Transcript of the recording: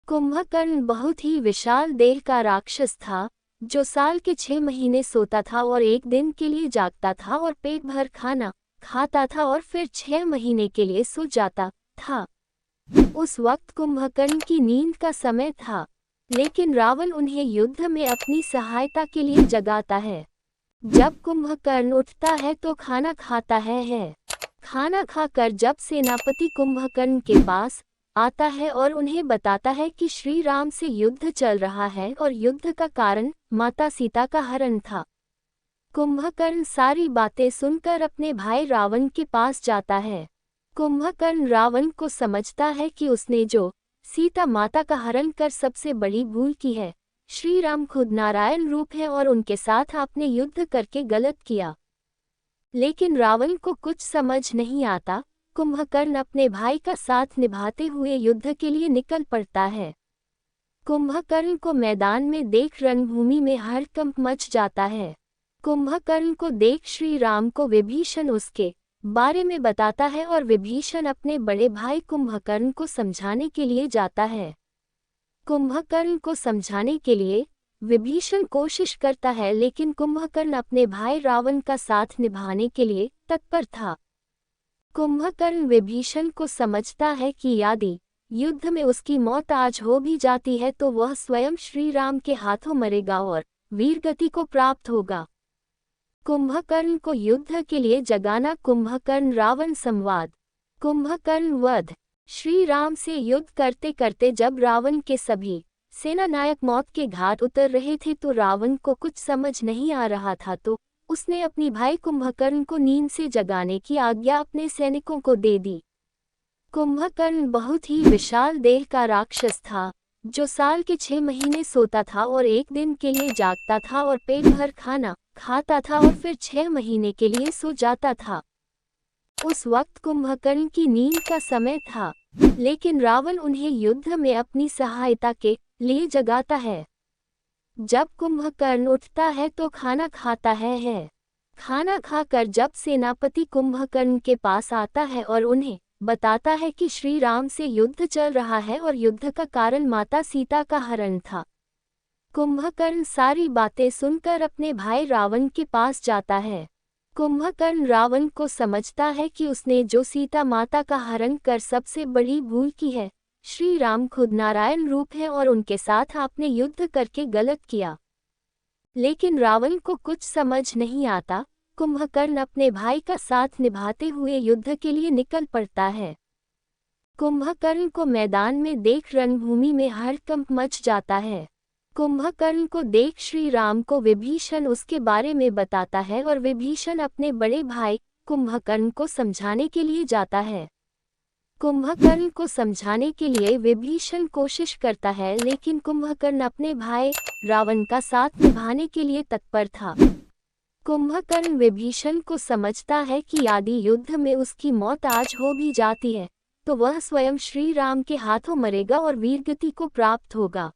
कुंभकर्ण बहुत ही विशाल देह का राक्षस था, जो साल के 6 महीने सोता था और एक दिन के लिए जागता था और पेट भर खाना खाता था और फिर 6 महीने के लिए सो जाता था। उस वक्त कुंभकर्ण की नींद का समय था, लेकिन रावण उन्हें युद्ध में अपनी सहायता के लिए जगाता है। जब कुंभकर्ण उठता है तो खाना खाता है। खाना खाकर जब सेनापति कुंभकर्ण के पास आता है और उन्हें बताता है कि श्री राम से युद्ध चल रहा है और युद्ध का कारण माता सीता का हरण था। कुंभकर्ण सारी बातें सुनकर अपने भाई रावण के पास जाता है। कुंभकर्ण रावण को समझता है कि उसने जो सीता माता का हरण कर सबसे बड़ी भूल की है। श्री राम खुद नारायण रूप है और उनके साथ आपने युद्ध करके गलत किया। लेकिन रावण को कुछ समझ नहीं आता। कुंभकर्ण अपने भाई का साथ निभाते हुए युद्ध के लिए निकल पड़ता है। कुंभकर्ण को मैदान में देख रणभूमि में हड़कंप मच जाता है। कुंभकर्ण को देख श्री राम को विभीषण उसके बारे में बताता है और विभीषण अपने बड़े भाई कुंभकर्ण को समझाने के लिए जाता है। कुंभकर्ण को समझाने के लिए विभीषण कोशिश करता है, लेकिन कुंभकर्ण अपने भाई रावण का साथ निभाने के लिए तत्पर था। कुंभकर्ण विभीषण को समझता है कि यदि युद्ध में उसकी मौत आज हो भी जाती है तो वह स्वयं श्री राम के हाथों मरेगा और वीरगति को प्राप्त होगा। कुंभकर्ण को युद्ध के लिए जगाना। कुंभकर्ण रावण संवाद। कुंभकर्ण वध। श्री राम से युद्ध करते करते जब रावण के सभी सेनानायक मौत के घाट उतर रहे थे तो रावण को कुछ समझ नहीं आ रहा था, तो उसने अपनी भाई कुंभकर्ण को नींद से जगाने की आज्ञा अपने सैनिकों को दे दी। कुंभकर्ण बहुत ही विशाल देह का राक्षस था, जो साल के 6 महीने सोता था और एक दिन के लिए जागता था और पेट भर खाना खाता था और फिर 6 महीने के लिए सो जाता था। उस वक्त कुंभकर्ण की नींद का समय था, लेकिन रावण उन्हें युद्ध में अपनी सहायता के लिए जगाता है। जब कुंभकर्ण उठता है तो खाना खाता है। खाना खाकर जब सेनापति कुंभकर्ण के पास आता है और उन्हें बताता है कि श्री राम से युद्ध चल रहा है और युद्ध का कारण माता सीता का हरण था। कुंभकर्ण सारी बातें सुनकर अपने भाई रावण के पास जाता है। कुंभकर्ण रावण को समझता है कि उसने जो सीता माता का हरण कर सबसे बड़ी भूल की है। श्री राम खुद नारायण रूप है और उनके साथ आपने युद्ध करके गलत किया। लेकिन रावण को कुछ समझ नहीं आता। कुंभकर्ण अपने भाई का साथ निभाते हुए युद्ध के लिए निकल पड़ता है। कुंभकर्ण को मैदान में देख रणभूमि में हड़कंप मच जाता है। कुंभकर्ण को देख श्री राम को विभीषण उसके बारे में बताता है और विभीषण अपने बड़े भाई कुंभकर्ण को समझाने के लिए जाता है। कुंभकर्ण को समझाने के लिए विभीषण कोशिश करता है, लेकिन कुंभकर्ण अपने भाई रावण का साथ निभाने के लिए तत्पर था। कुंभकर्ण विभीषण को समझता है कि यदि युद्ध में उसकी मौत आज हो भी जाती है तो वह स्वयं श्री राम के हाथों मरेगा और वीरगति को प्राप्त होगा।